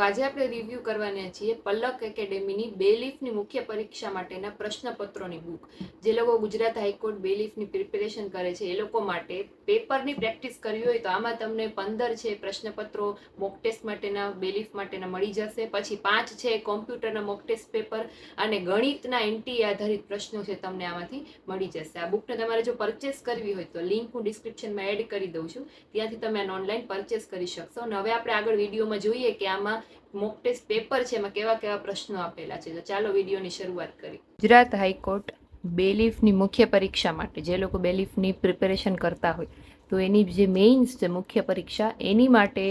આજે આપણે રિવ્યુ કરવાના છીએ પલક એકેડેમીની બેલીફની મુખ્ય પરીક્ષા માટેના પ્રશ્નપત્રોની બુક. જે લોકો ગુજરાત હાઈકોર્ટ બેલીફની પ્રિપેરેશન કરે છે એ લોકો માટે પેપરની પ્રેક્ટિસ કરવી હોય તો આમાં તમને 15 છે પ્રશ્નપત્રો મોક ટેસ્ટ માટેના બેલીફ માટેના મળી જશે. પછી 5 છે કોમ્પ્યુટરના મોક ટેસ્ટ પેપર અને ગણિતના એનટી આધારિત પ્રશ્નો છે તમને આમાંથી મળી જશે. આ બુકને તમારે જો પરચેસ કરવી હોય તો લિંક હું ડિસ્ક્રિપ્શનમાં એડ કરી દઉં છું, ત્યાંથી તમે આને ઓનલાઈન પરચેસ કરી શકશો. અને હવે આપણે આગળ વિડીયોમાં જોઈએ કે આમાં મોક ટેસ્ટ પેપર છે એમાં કેવા કેવા પ્રશ્નો આપેલા છે. તો ચાલો વિડીયોની શરૂઆત કરી. ગુજરાત હાઈકોર્ટ બેલીફની મુખ્ય પરીક્ષા માટે જે લોકો બેલીફની પ્રિપેરેશન કરતા હોય તો એની જે મેઇન્સ છે મુખ્ય પરીક્ષા એની માટે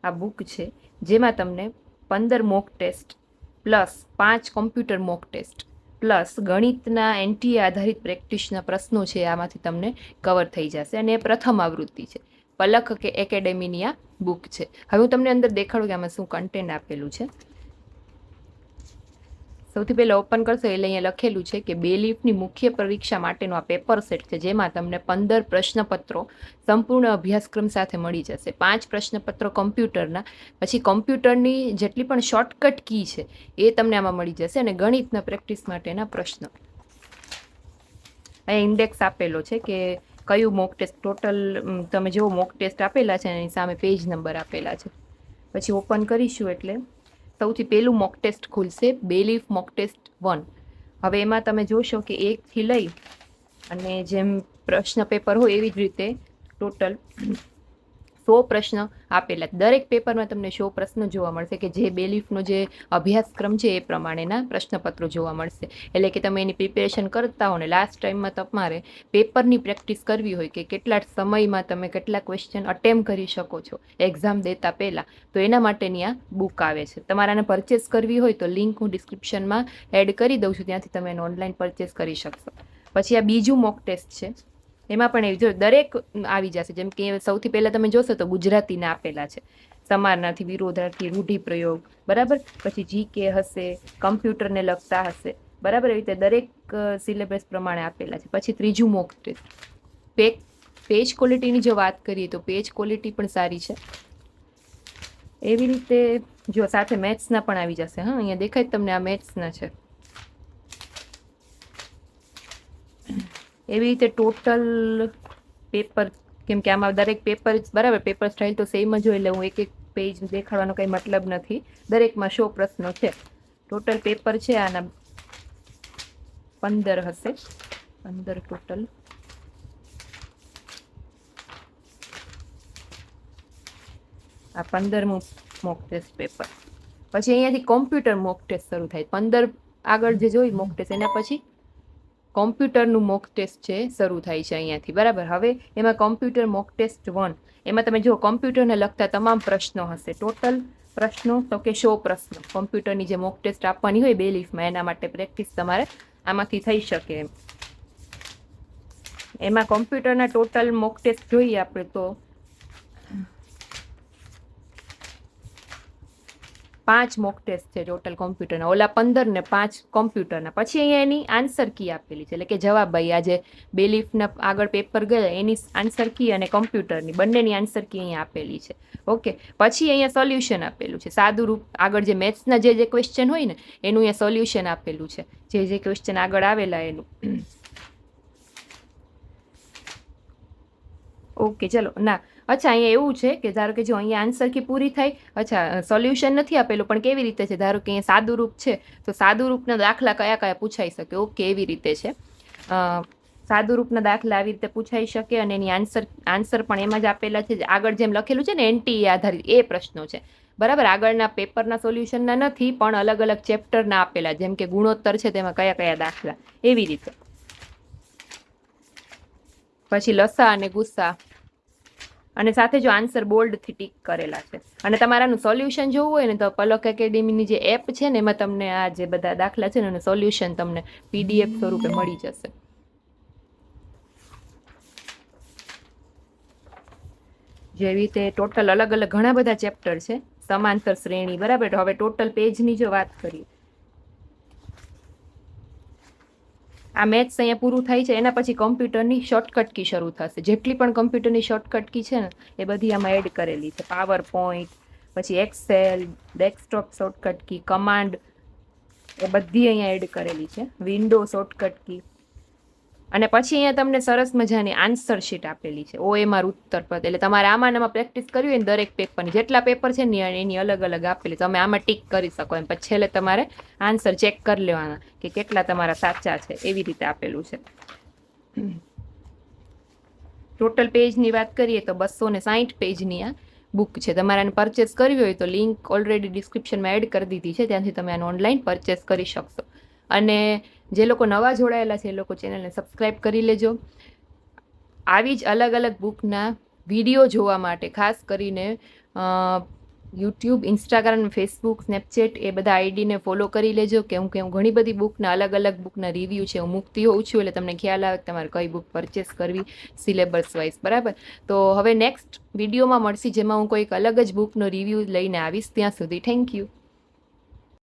આ બુક છે, જેમાં તમને 15 mock test plus 5 computer mock test plus ગણિતના એનટી આધારિત પ્રેક્ટિસના પ્રશ્નો છે આમાંથી તમને કવર થઈ જશે. અને એ પ્રથમ આવૃત્તિ છે. પલક એકેડેમીની આ બુક છે. હવે હું તમને અંદર દેખાડું કે આમાં શું કન્ટેન્ટ આપેલું છે. સૌથી પહેલા ઓપન કરશો એટલે અહીંયા લખેલું છે કે બેલીફની મુખ્ય પરીક્ષા માટેનો આ પેપર સેટ છે, જેમાં તમને 15 પ્રશ્નપત્રો સંપૂર્ણ અભ્યાસક્રમ સાથે મળી જશે. 5 પ્રશ્નપત્રો કોમ્પ્યુટરના, પછી કોમ્પ્યુટરની જેટલી પણ શોર્ટકટ કી છે એ તમને આમાં મળી જશે, અને ગણિતના પ્રેક્ટિસ માટેના પ્રશ્નો. અહીંયા ઇન્ડેક્સ આપેલો છે કે કયું મોક ટેસ્ટ, ટોટલ તમે જેવો મોક ટેસ્ટ આપેલા છે એની સામે પેજ નંબર આપેલા છે. પછી ઓપન કરીશું એટલે સૌથી પહેલું મોક ટેસ્ટ ખુલશે, બેલીફ મોક ટેસ્ટ 1. હવે એમાં તમે જોશો કે 1 થી લઈ અને જેમ પ્રશ્ન પેપર હોય એવી જ રીતે ટોટલ 100 પ્રશ્ન આપેલા. દરેક પેપરમાં તમને 100 પ્રશ્નો જોવા મળશે કે જે બેલીફનો જે અભ્યાસક્રમ છે એ પ્રમાણેના પ્રશ્નપત્રો જોવા મળશે. એટલે કે તમે એની પ્રિપેરેશન કરતા હો ને લાસ્ટ ટાઈમમાં તમારે પેપરની પ્રેક્ટિસ કરવી હોય કે કેટલા સમયમાં તમે કેટલા ક્વેશ્ચન અટેમ્પ કરી શકો છો એક્ઝામ દેતા પહેલાં, તો એના માટેની આ બુક આવે છે. તમારે આને પરચેસ કરવી હોય તો લિંક હું ડિસ્ક્રિપ્શનમાં એડ કરી દઉં છું, ત્યાંથી તમે એને ઓનલાઈન પરચેસ કરી શકશો. પછી આ બીજું મોક ટેસ્ટ છે, એમાં પણ એવી જો દરેક આવી જશે. જેમ કે સૌથી પહેલાં તમે જોશો તો ગુજરાતીના આપેલા છે, સમાનાર્થી, વિરોધાર્થી, રૂઢિપ્રયોગ, બરાબર. પછી જીકે હશે, કમ્પ્યુટરને લગતા હશે, બરાબર. એવી રીતે દરેક સિલેબસ પ્રમાણે આપેલા છે. પછી ત્રીજું મોક ટેસ્ટ પેજ ક્વોલિટીની જો વાત કરીએ તો પેજ ક્વોલિટી પણ સારી છે. એવી રીતે જો સાથે મેથ્સના પણ આવી જશે. હા, અહીંયા દેખાય તમને આ મેથ્સના છે. એવી રીતે ટોટલ પેપર, કેમ કે આમાં દરેક પેપર બરાબર પેપર સ્ટાઇલ તો સેમ જ હોય એટલે હું એક એક પેજ દેખાડવાનો કંઈ મતલબ નથી. દરેકમાં 100 પ્રશ્નો છે. ટોટલ પેપર છે આના 15 હશે, 15 ટોટલ. આ 15મું મોક ટેસ્ટ પેપર. પછી અહીંયાથી કોમ્પ્યુટર મોક ટેસ્ટ શરૂ થાય. 15 આગળ જે જોઈ મોક ટેસ્ટ એના પછી કોમ્પ્યુટરનું મોક ટેસ્ટ છે શરૂ થાય છે અહીંયાથી, બરાબર. હવે એમાં કોમ્પ્યુટર મોક ટેસ્ટ 1, એમાં તમે જો કોમ્પ્યુટરને લગતા તમામ પ્રશ્નો હશે. ટોટલ પ્રશ્નો તો કે 100 પ્રશ્નો કોમ્પ્યુટરની જે મોક ટેસ્ટ આપવાની હોય બેલીફમાં એના માટે પ્રેક્ટિસ તમારે આમાંથી થઈ શકે એમ. એમાં કોમ્પ્યુટરના ટોટલ મોક ટેસ્ટ જોઈએ આપણે તો 5 મોક ટેસ્ટ છે ટોટલ કોમ્પ્યુટરના, ઓલા 15 ને 5 કોમ્પ્યુટરના. પછી અહીંયા એની આન્સર કી આપેલી છે, એટલે કે જવાબ ભાઈ આજે બેલીફના આગળ પેપર ગયા એની આન્સર કી અને કોમ્પ્યુટરની બંનેની આન્સર કી અહીંયા આપેલી છે. ઓકે. પછી અહીંયા સોલ્યુશન આપેલું છે, સાદું રૂપ. આગળ જે મેથ્સના જે ક્વેશ્ચન હોય ને એનું અહીંયા સોલ્યુશન આપેલું છે, જે ક્વેશ્ચન આગળ આવેલા એનું. ઓકે, ચલો. ના, અચ્છા, અહીંયા એવું છે કે ધારો કે જો અહીંયા આન્સર કી પૂરી થાય, અચ્છા સોલ્યુશન નથી આપેલું, પણ કેવી રીતે છે, ધારો કે અહીંયા સાદું રૂપ છે તો સાદું રૂપના દાખલા કયા કયા પૂછાઈ શકે. ઓકે, એવી રીતે છે. સાદું રૂપના દાખલા આવી રીતે પૂછાઈ શકે અને એની આન્સર પણ એમાં જ આપેલા છે. આગળ જેમ લખેલું છે ને એનટી આધારિત એ પ્રશ્નો છે, બરાબર. આગળના પેપરના સોલ્યુશનના નથી, પણ અલગ અલગ ચેપ્ટરના આપેલા, જેમ કે ગુણોત્તર છે તેમાં કયા કયા દાખલા, એવી રીતે. પછી લસા અને ગુસ્સા, અને સાથે જો આન્સર બોલ્ડથી ટીક કરેલા છે. અને તમારાનું સોલ્યુશન જોવું હોય ને તો પલક એકેડેમીની જે એપ છે ને એમાં તમને આ જે બધા દાખલા છે ને એનું સોલ્યુશન તમને PDF સ્વરૂપે મળી જશે. જેવી રીતે ટોટલ અલગ અલગ ઘણા બધા ચેપ્ટર છે, સમાંતર શ્રેણી, બરાબર. હવે ટોટલ પેજની જો વાત કરીએ, આ મેથ્સ અહીંયા પૂરું થાય છે, એના પછી કોમ્પ્યુટરની શોર્ટકટ કી શરૂ થશે. જેટલી પણ કોમ્પ્યુટરની શોર્ટકટ કી છે ને એ બધી આમાં એડ કરેલી છે. પાવર પોઈન્ટ, પછી Excel, desktop shortcut key, command એ બધી અહીંયા એડ કરેલી છે, વિન્ડો શોર્ટકટ કી. અને પછી અહીંયા તમને સરસ મજાની આન્સર શીટ આપેલી છે, OMR ઉત્તર પદ. એટલે તમારે આમાં પ્રેક્ટિસ કરવી હોય ને દરેક પેપરની જેટલા પેપર છે ને એની અલગ અલગ આપેલી, તમે આમાં ટીક કરી શકો એમ. પછી છેલ્લે તમારે આન્સર ચેક કરી લેવાના કે કેટલા તમારા સાચા છે, એવી રીતે આપેલું છે. ટોટલ પેજની વાત કરીએ તો 260 પેજની આ બુક છે. તમારે આને પરચેસ કરવી હોય તો લિંક ઓલરેડી ડિસ્ક્રિપ્શનમાં એડ કરી દીધી છે, ત્યાંથી તમે આને ઓનલાઈન પરચેસ કરી શકશો. અને જે લોકો નવા જોડાયેલા છે એ લોકો ચેનલને સબસ્ક્રાઈબ કરી લેજો. આવી જ અલગ અલગ બુકના વિડીયો જોવા માટે ખાસ કરીને યુટ્યુબ, ઇન્સ્ટાગ્રામ, ફેસબુક, સ્નેપચેટ એ બધા આઈડીને ફોલો કરી લેજો. કે હું ઘણી બધી બુકના અલગ અલગ બુકના રિવ્યૂ છે હું મૂકતી હોઉં છું, એટલે તમને ખ્યાલ આવે કે તમારે કઈ બુક પરચેસ કરવી સિલેબસ વાઇઝ, બરાબર. તો હવે નેક્સ્ટ વિડીયોમાં મળશે જેમાં હું કોઈક અલગ જ બુકનો રિવ્યૂ લઈને આવીશ. ત્યાં સુધી થેન્ક યુ.